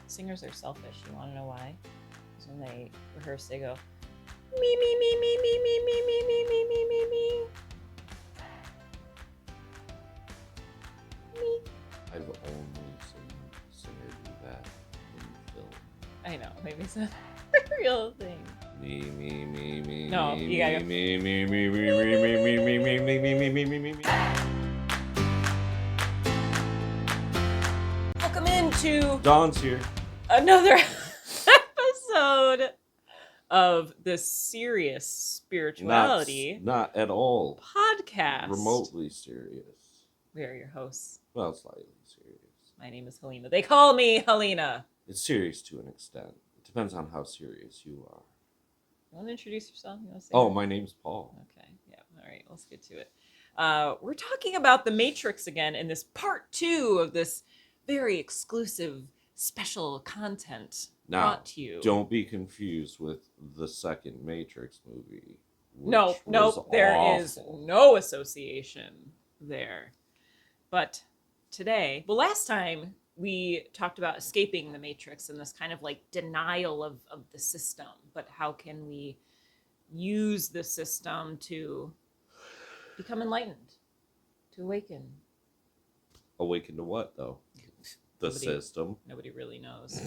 Singers are selfish. You want to know why? Because when they rehearse, they go, me, me, me, me, me, me, me, me, me, me, me, me, me. Me. I've only seen singer do that in film. I know, maybe it's not a real thing. Me. No, me, you gotta go. me. Welcome into Dawn's here. another episode of the Serious Spirituality Not at all podcast. remotely serious. We are your hosts. Well, slightly serious. My name is Halina. They call me Halina. It's serious to an extent. It depends on how serious you are. You want to introduce yourself? You want to say Oh, that? my name's Paul. Okay, yeah, all right, let's get to it. We're talking about the Matrix again in this part 2 of this very exclusive special content Now, brought to you. don't be confused with the second Matrix movie. Nope, was there awful. is no association there. But today, well, last time we talked about escaping the Matrix and this kind of like denial of the system, but how can we use the system to become enlightened, to awaken? Awaken to what, though? The system. Nobody really knows.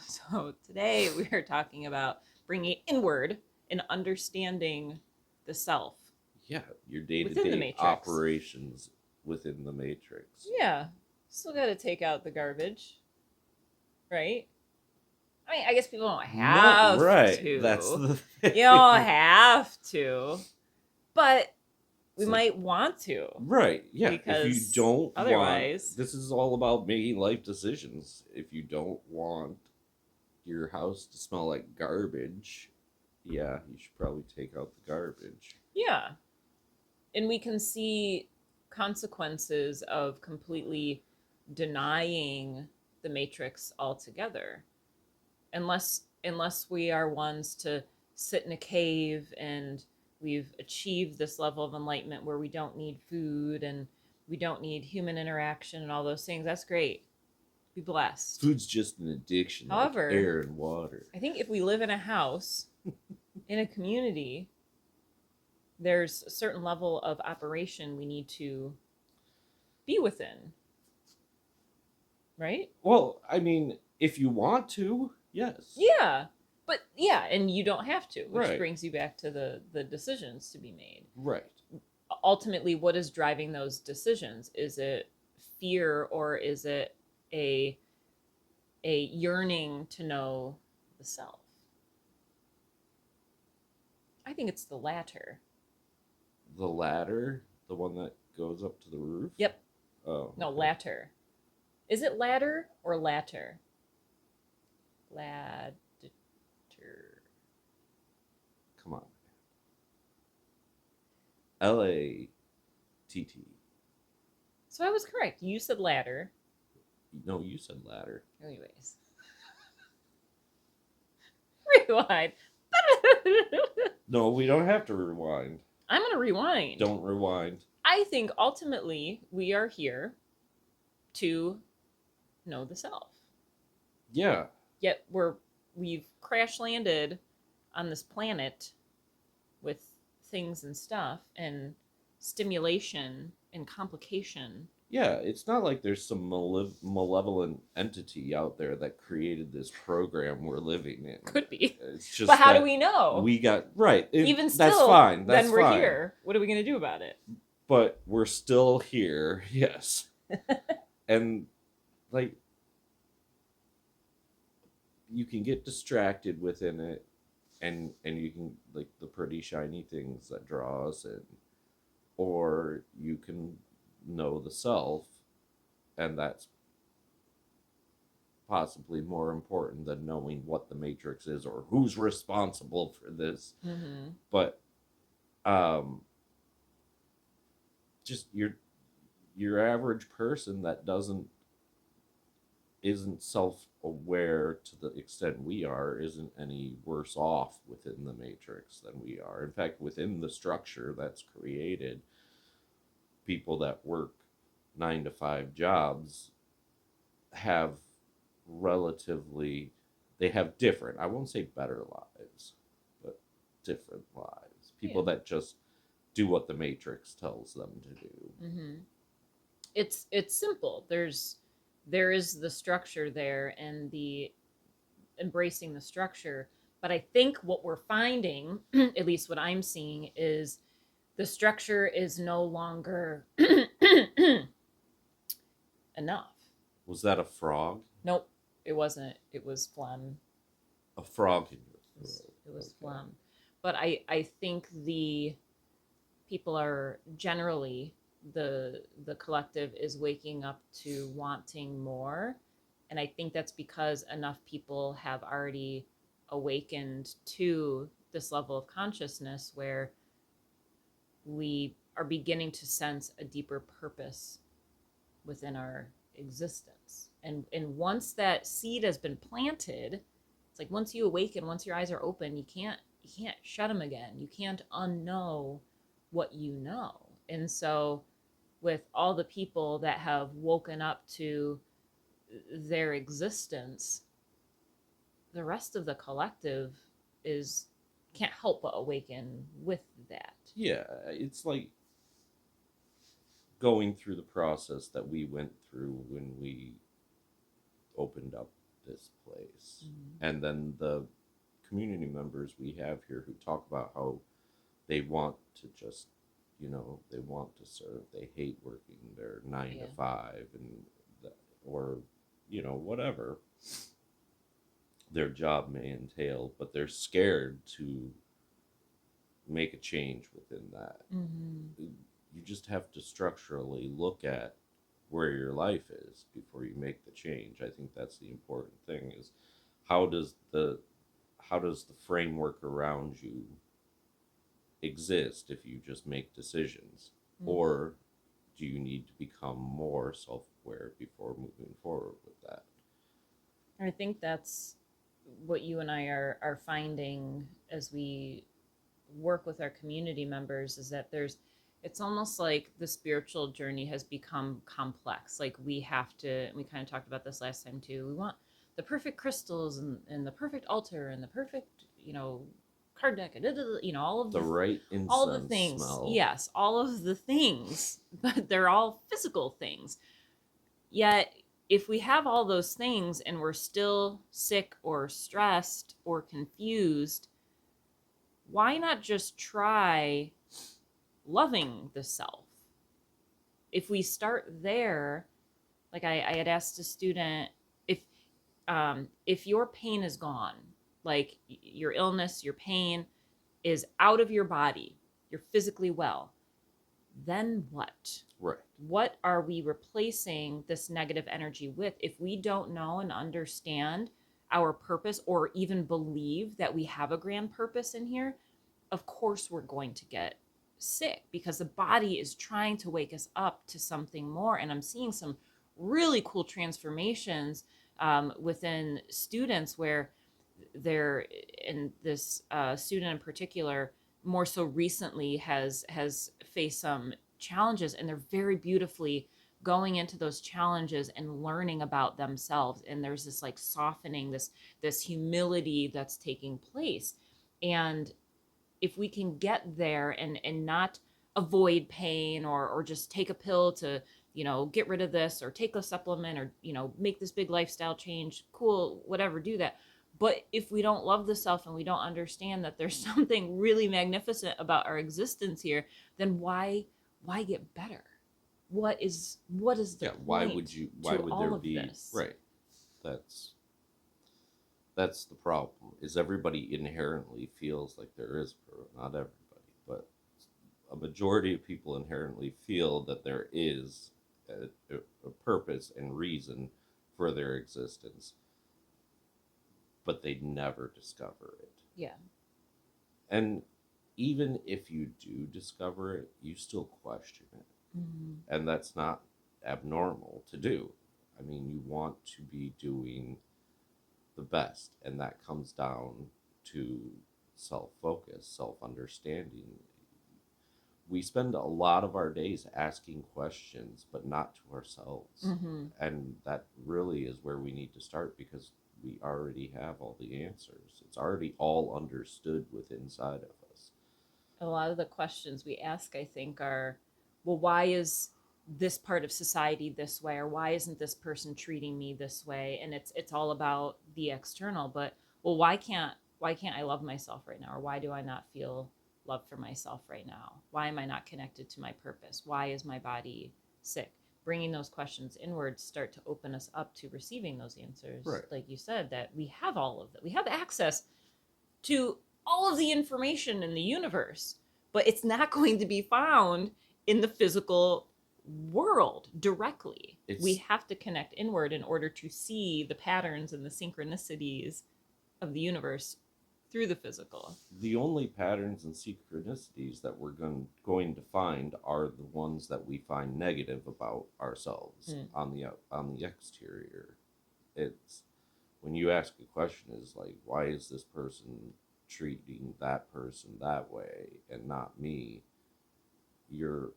So today we are talking about bringing inward and understanding the self. Yeah, your Within the day-to-day Matrix. operations within the Matrix. Yeah, still got to take out the garbage, right? I mean, I guess people don't have to. That's the thing. You don't have to, but we It's might want to. Right, yeah. Because if you don't otherwise- want... This is all about making life decisions. If you don't want your house to smell like garbage, yeah, you should probably take out the garbage. Yeah. And we can see consequences of completely denying the Matrix altogether. Unless we are ones to sit in a cave and we've achieved this level of enlightenment where we don't need food and we don't need human interaction and all those things. That's great. Be blessed. Food's just an addiction, However, like air and water. I think if we live in a house, in a community, there's a certain level of operation we need to be within. Right? Well, I mean, if you want to, yes. Yeah. But yeah, and you don't have to, which Right. brings you back to the decisions to be made. Right. Ultimately, what is driving those decisions? Is it fear or is it a yearning to know the self? I think it's the latter. The ladder, the one that goes up to the roof? Yep. Oh. No, okay. latter. Is it ladder or latter? Ladder. Come on. L-A-T-T. So I was correct. You said ladder. No, you said ladder. Anyways. Rewind. No, we don't have to rewind. I'm going to rewind. Don't rewind. I think ultimately we are here to know the self. Yeah. Yet we've crash landed on this planet with things and stuff and stimulation and complication. Yeah, it's not like there's some malevolent entity out there that created this program we're living in. Could be. It's just But how that do we know? We got... Right. Even still, that's fine. That's then we're fine. here. What are we going to do about it? But we're still here, yes. And, like, you can get distracted within it, and you can, like, the pretty shiny things that draw us in. Or you can know the self, and that's possibly more important than knowing what the Matrix is or who's responsible for this. Mm-hmm. But just your average person that isn't self-aware to the extent we are isn't any worse off within the Matrix than we are. In fact, within the structure that's created, people that work 9-to-5 jobs have relatively, they have different, I won't say better lives, but different lives. People Yeah. that just do what the Matrix tells them to do. Mm-hmm. It's simple. There is the structure there and the embracing the structure. But I think what we're finding, at least what I'm seeing, is the structure is no longer enough. Was that a frog? Nope, it wasn't. It was phlegm. A frog in your It was throat. Okay. phlegm. But I think the people are generally, the collective is waking up to wanting more, and I think that's because enough people have already awakened to this level of consciousness where we are beginning to sense a deeper purpose within our existence. And once that seed has been planted, it's like once you awaken, once your eyes are open, you can't shut them again. You can't unknow what you know. And so with all the people that have woken up to their existence, the rest of the collective is can't help but awaken with that. Yeah, it's like going through the process that we went through when we opened up this place. Mm-hmm. And then the community members we have here who talk about how they want to just, they want to serve. They hate working their 9 to 5 and or whatever their job may entail, but they're scared to make a change within that. Mm-hmm. You just have to structurally look at where your life is before you make the change. I think that's the important thing, is how does the framework around you exist if you just make decisions, Mm-hmm. or do you need to become more self-aware before moving forward with that? I think that's what you and I are finding as we work with our community members, is that it's almost like the spiritual journey has become complex. Like we have to, we kind of talked about this last time too. We want the perfect crystals and the perfect altar and the perfect, card deck, and all of The right all the incense things. smell. Yes, all of the things, but they're all physical things. Yet, if we have all those things and we're still sick or stressed or confused, why not just try loving the self? If we start there, like I had asked a student, if your pain is gone, like your illness, your pain is out of your body, you're physically well, then what? Right. What are we replacing this negative energy with if we don't know and understand our purpose, or even believe that we have a grand purpose in here? Of course we're going to get sick because the body is trying to wake us up to something more. And I'm seeing some really cool transformations within students where they're in this student in particular, more so recently, has faced some challenges, and they're very beautifully going into those challenges and learning about themselves. And there's this like softening, this humility that's taking place. And if we can get there and not avoid pain, or just take a pill to get rid of this, or take a supplement, or make this big lifestyle change, cool, whatever, do that. But if we don't love the self and we don't understand that there's something really magnificent about our existence here, then why get better? What is the Yeah, point why to would there all of be, this? right? that's that's the problem, is everybody inherently feels like there is not everybody, but a majority of people inherently feel that there is a purpose and reason for their existence, but they never discover it. Yeah. And even if you do discover it, you still question it. Mm-hmm. And that's not abnormal to do. I mean, you want to be doing the best, and that comes down to self focus, self understanding. we spend a lot of our days asking questions, but not to ourselves. Mm-hmm. And that really is where we need to start, because we already have all the answers. It's already all understood within inside of us. A lot of the questions we ask, I think, are, well, why is this part of society this way, or why isn't this person treating me this way? And it's all about the external. But well, why can't I love myself right now, or why do I not feel love for myself right now? Why am I not connected to my purpose? Why is my body sick? Bringing those questions inwards start to open us up to receiving those answers. Right. Like you said, that we have all of that. We have access to all of the information in the universe, but it's not going to be found in the physical world directly. We have to connect inward in order to see the patterns and the synchronicities of the universe through the physical. The only patterns and synchronicities that we're going to find are the ones that we find negative about ourselves on the exterior. It's when you ask a question is like, why is this person treating that person that way and not me? You're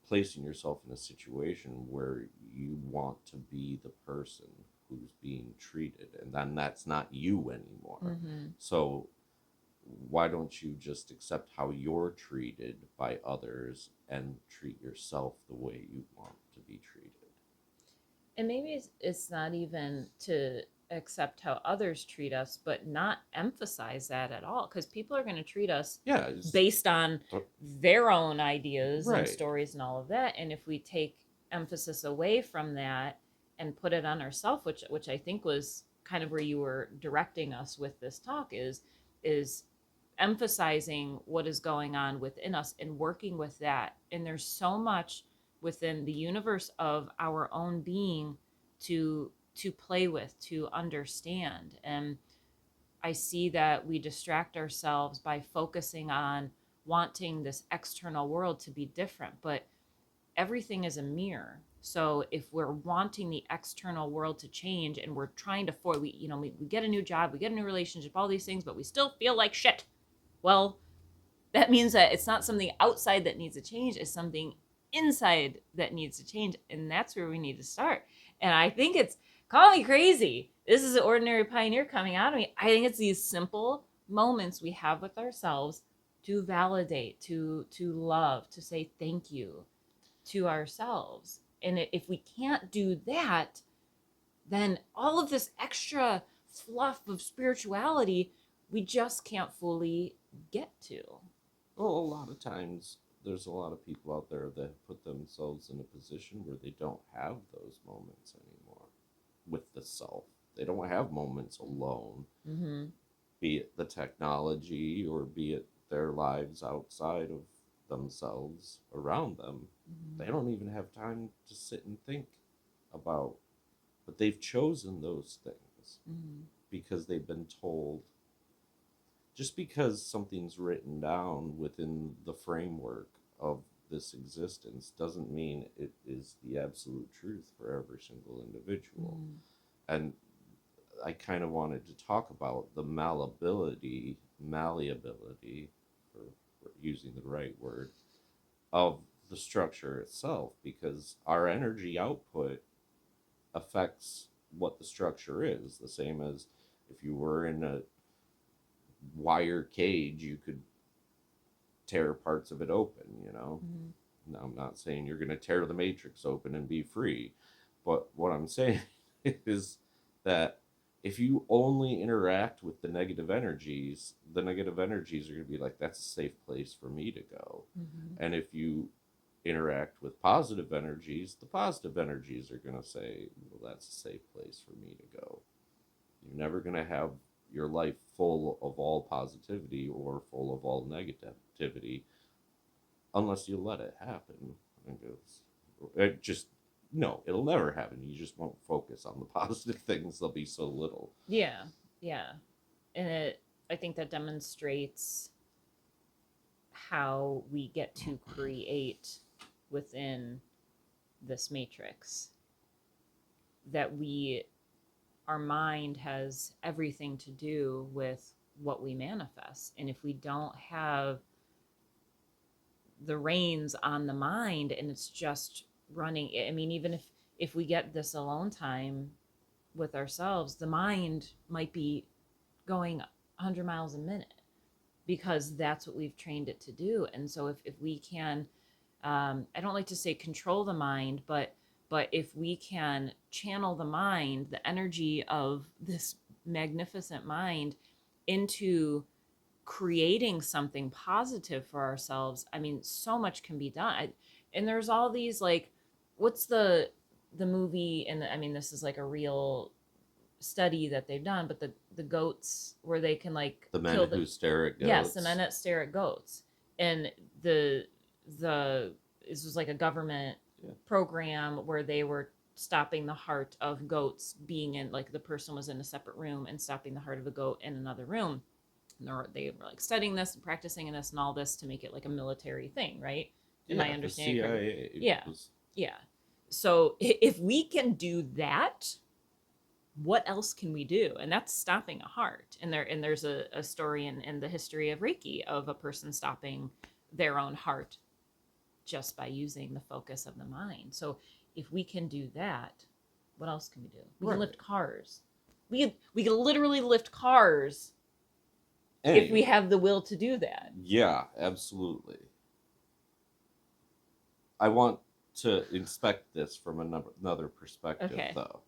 placing yourself in a situation where you want to be the person who's being treated, and then that's not you anymore. Mm-hmm. So why don't you just accept how you're treated by others and treat yourself the way you want to be treated? And maybe it's not even to accept how others treat us, but not emphasize that at all, because people are going to treat us based on their own ideas and stories and all of that. And if we take emphasis away from that and put it on ourselves, which I think was kind of where you were directing us with this talk, is emphasizing what is going on within us and working with that. And there's so much within the universe of our own being to play with, to understand. And I see that we distract ourselves by focusing on wanting this external world to be different, but everything is a mirror. So if we're wanting the external world to change and we're trying to we get a new job, we get a new relationship, all these things, but we still feel like shit. Well, that means that it's not something outside that needs to change, it's something inside that needs to change. And that's where we need to start. And I think it's, call me crazy, this is an ordinary pioneer coming out of me, I think it's these simple moments we have with ourselves to validate, to love, to say thank you to ourselves. And if we can't do that, then all of this extra fluff of spirituality we just can't fully get to. Well, a lot of times there's a lot of people out there that put themselves in a position where they don't have those moments anymore with the self. They don't have moments alone, Mm-hmm. be it the technology or be it their lives outside of themselves around them. Mm-hmm. They don't even have time to sit and think about, but they've chosen those things because they've been told. Just because something's written down within the framework of this existence doesn't mean it is the absolute truth for every single individual. And I kind of wanted to talk about the malleability, for using the right word, of the structure itself, because our energy output affects what the structure is. The same as if you were in a wire cage, you could tear parts of it open, you know. Now, I'm not saying you're going to tear the matrix open and be free, but what I'm saying is that if you only interact with the negative energies are going to be like, that's a safe place for me to go. And if you interact with positive energies, the positive energies are going to say, well, that's a safe place for me to go. You're never going to have your life full of all positivity or full of all negativity unless you let it happen. It just, no, it'll never happen. You just won't focus on the positive things. There'll be so little. Yeah. And I think that demonstrates how we get to create within this matrix, that our mind has everything to do with what we manifest. And if we don't have the reins on the mind, and it's just running. I mean, even if we get this alone time with ourselves, the mind might be going 100 miles a minute because that's what we've trained it to do. And so if we can, I don't like to say control the mind, but if we can channel the mind, the energy of this magnificent mind, into creating something positive for ourselves, I mean, so much can be done. And there's all these, like, what's the movie, and I mean, this is like a real study that they've done, but the goats where they can like The men kill who stare at goats. yes, the men that stare at goats. And the this was like a government program where they were stopping the heart of goats being in, like, the person was in a separate room and stopping the heart of a goat in another room. And they were like studying this and practicing this and all this to make it like a military thing, right? Am I understanding correctly? Yeah. Yeah. So if we can do that, what else can we do? And that's stopping a heart. And there's a story in the history of Reiki of a person stopping their own heart just by using the focus of the mind. So if we can do that, what else can we do? We can lift cars. We can literally lift cars if we have the will to do that. Yeah, absolutely. I want to inspect this from another perspective, though.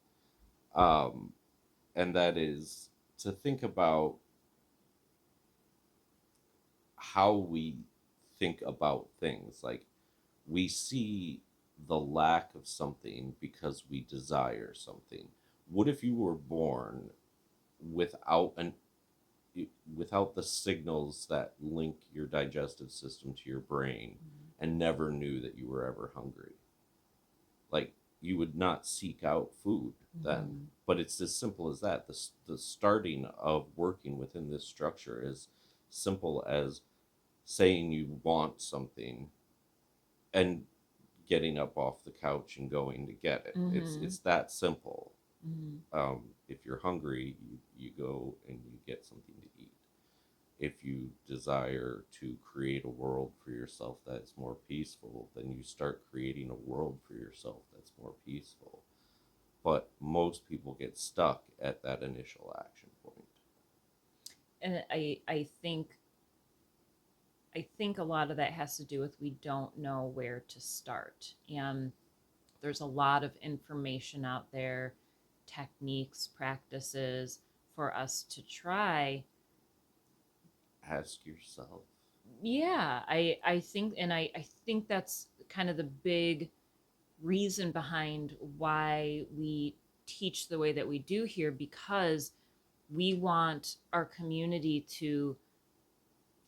And that is to think about how we think about things. Like, we see the lack of something because we desire something. What if you were born without the signals that link your digestive system to your brain, and never knew that you were ever hungry? Like, you would not seek out food then. But it's as simple as that. The starting of working within this structure is simple as saying you want something and getting up off the couch and going to get it. It's that simple. If you're hungry, you go and you get something to eat. If you desire to create a world for yourself that's more peaceful, then you start creating a world for yourself that's more peaceful. But most people get stuck at that initial action point. And I think a lot of that has to do with we don't know where to start. And there's a lot of information out there, techniques, practices for us to try. Ask yourself. Yeah, I think, and I think that's kind of the big reason behind why we teach the way that we do here, because we want our community to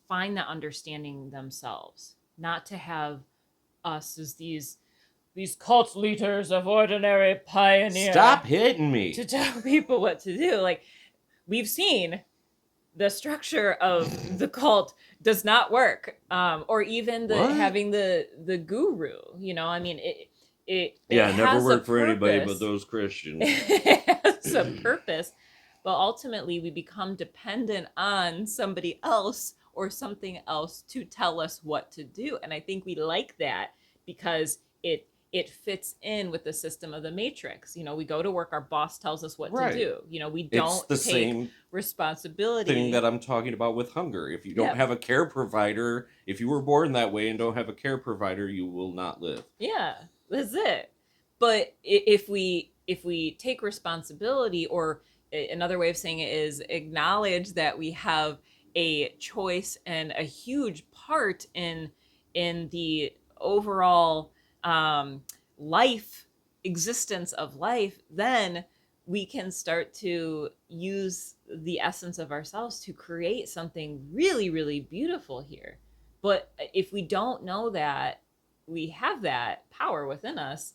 find that understanding themselves, not to have us as these cult leaders of ordinary pioneer. Stop hitting me. To tell people what to do. Like, we've seen the structure of the cult does not work, or even having the guru. You know, I mean, it never worked for anybody but those Christians. It has a purpose, but ultimately we become dependent on somebody else or something else to tell us what to do. And I think we like that because it fits in with the system of the matrix. You know, we go to work, our boss tells us what to do. You know, we don't take same responsibility. Thing that I'm talking about with hunger. If you don't have a care provider, if you were born that way and don't have a care provider, you will not live. Yeah, that's it. But if we take responsibility, or another way of saying it is acknowledge that we have a choice and a huge part in the overall life existence of life, then we can start to use the essence of ourselves to create something really, really beautiful here. But if we don't know that we have that power within us,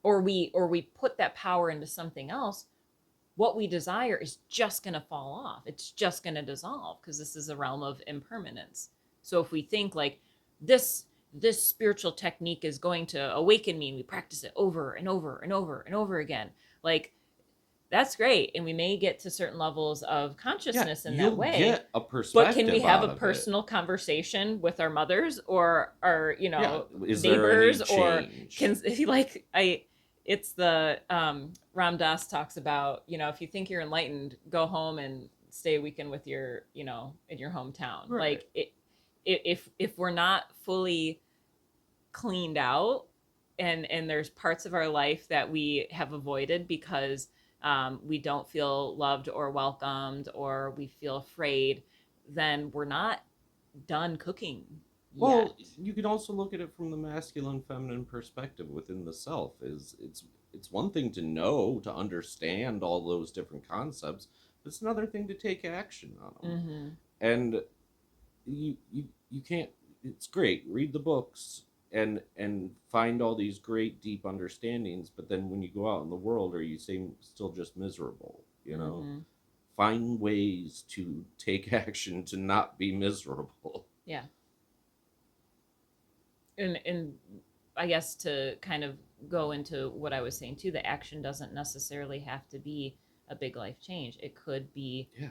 or we put that power into something else, what we desire is just going to fall off. It's just going to dissolve, because this is a realm of impermanence. So if we think like this spiritual technique is going to awaken me, and we practice it over and over and over and over again, like, that's great. And we may get to certain levels of Yeah, consciousness in that you'll way. get a But can we perspective have a out of it. personal conversation with our mothers or our, Yeah, is there any neighbors, or change? can like I it's the Ram Dass talks about, if you think you're enlightened, go home and stay a weekend with your, in your hometown. Right. Like if we're not fully cleaned out, and there's parts of our life that we have avoided because we don't feel loved or welcomed, or we feel afraid, then we're not done cooking yet. Well, you can also look at it from the masculine feminine perspective within the self. Is it's one thing to know, to understand all those different concepts, but it's another thing to take action on them. Mm-hmm. And you can't. It's great, read the books and find all these great deep understandings, but then when you go out in the world, are you still just miserable? Mm-hmm. Find ways to take action to not be miserable. Yeah. And I guess to kind of go into what I was saying too, the action doesn't necessarily have to be a big life change. It could be Yeah.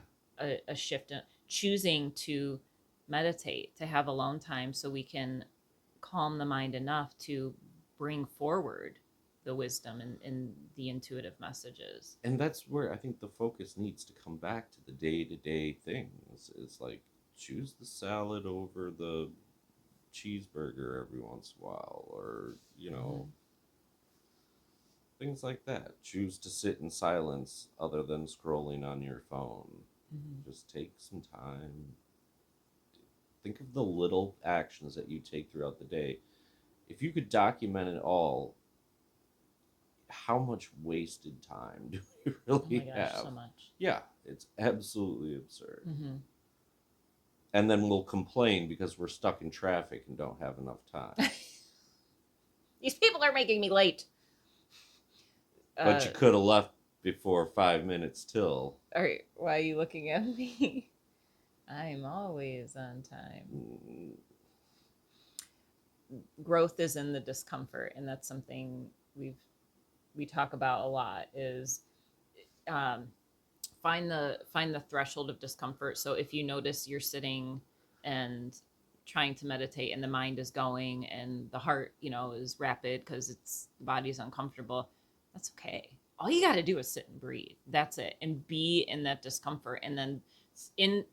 a shift in choosing to meditate, to have alone time so we can calm the mind enough to bring forward the wisdom and the intuitive messages. And that's where I think the focus needs to come back to the day-to-day things. It's like, choose the salad over the cheeseburger every once in a while, or Mm-hmm. things like that. Choose to sit in silence other than scrolling on your phone. Mm-hmm. Just take some time. Think of the little actions that you take throughout the day. If you could document it all, how much wasted time do we Oh my really gosh, have? so much. Yeah, it's absolutely absurd. Mm-hmm. And then we'll complain because we're stuck in traffic and don't have enough time. These people are making me late. But you could have left before 5 minutes till. All right, why are you looking at me? I'm always on time. Growth is in the discomfort, and that's something we talk about a lot. Is um, find the threshold of discomfort. So if you notice you're sitting and trying to meditate, and the mind is going, and the heart, is rapid because the body's uncomfortable, that's okay. All you got to do is sit and breathe. That's it, and be in that discomfort. And then,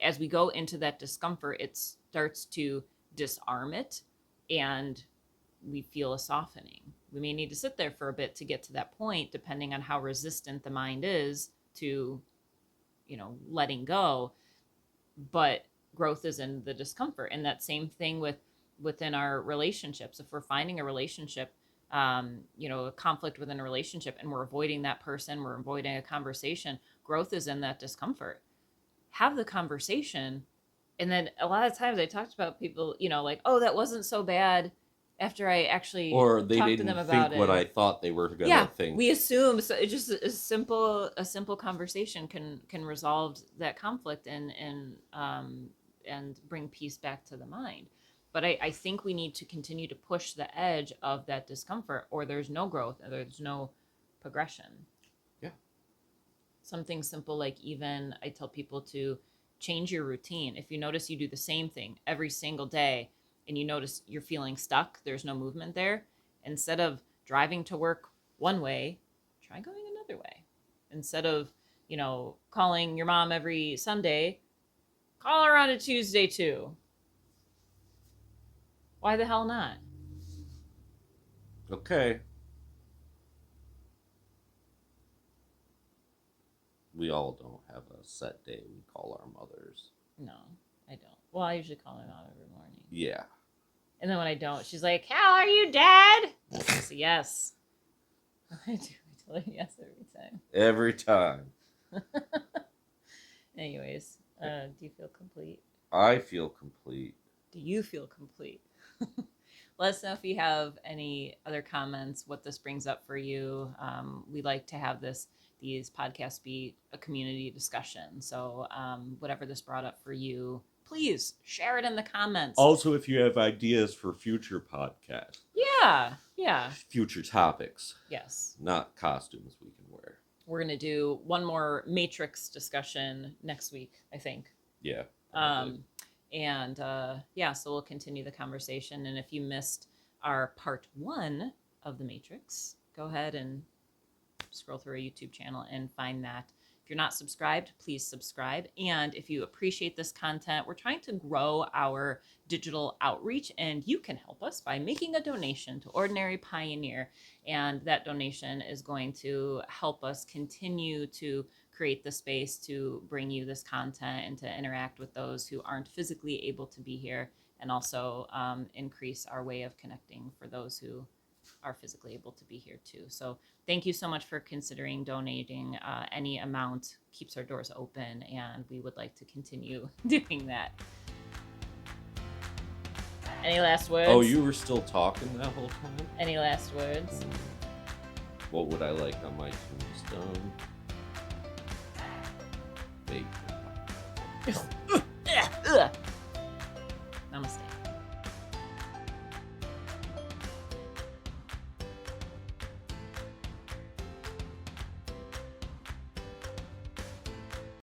as we go into that discomfort, it starts to disarm it, and we feel a softening. We may need to sit there for a bit to get to that point, depending on how resistant the mind is to, letting go. But growth is in the discomfort. And that same thing within our relationships. If we're finding a relationship, a conflict within a relationship, and we're avoiding that person, we're avoiding a conversation, growth is in that discomfort. Have the conversation. And then a lot of times I talked about people, like, oh, that wasn't so bad after I actually Or they talked to them didn't about think what it. I thought they were going Yeah, to think. we assume. So it's just a simple conversation can resolve that conflict, and bring peace back to the mind. But I think we need to continue to push the edge of that discomfort, or there's no growth, or there's no progression. Yeah. Something simple, like, even I tell people to change your routine. If you notice you do the same thing every single day, and you notice you're feeling stuck, there's no movement there, instead of driving to work one way, try going another way. Instead of, calling your mom every Sunday, call her on a Tuesday too. Why the hell not? Okay. We all don't have a set day we call our mothers. No, I don't. Well, I usually call my mom every morning. Yeah. And then when I don't, she's like, "How are you, Dad?" I say, "Yes." I do. I tell her yes every time. Every time. Anyways, do you feel complete? I feel complete. Do you feel complete? Let us know if you have any other comments, what this brings up for you. We like to have these podcasts be a community discussion. So whatever this brought up for you, please share it in the comments. Also, if you have ideas for future podcasts. Yeah. Future topics. Yes. Not costumes we can wear. we're going to do one more matrix discussion next week, I think. Yeah. Probably. And yeah, so we'll continue the conversation. And if you missed our part 1 of the matrix, go ahead and scroll through our YouTube channel and find that. If you're not subscribed, please subscribe. And if you appreciate this content, we're trying to grow our digital outreach, and you can help us by making a donation to Ordinary Pioneer. And that donation is going to help us continue to create the space to bring you this content and to interact with those who aren't physically able to be here, and also increase our way of connecting for those who are physically able to be here too. So thank you so much for considering donating. Any amount keeps our doors open, and we would like to continue doing that. Any last words? Oh, you were still talking that whole time? Any last words? What would I like on my tombstone? Bacon.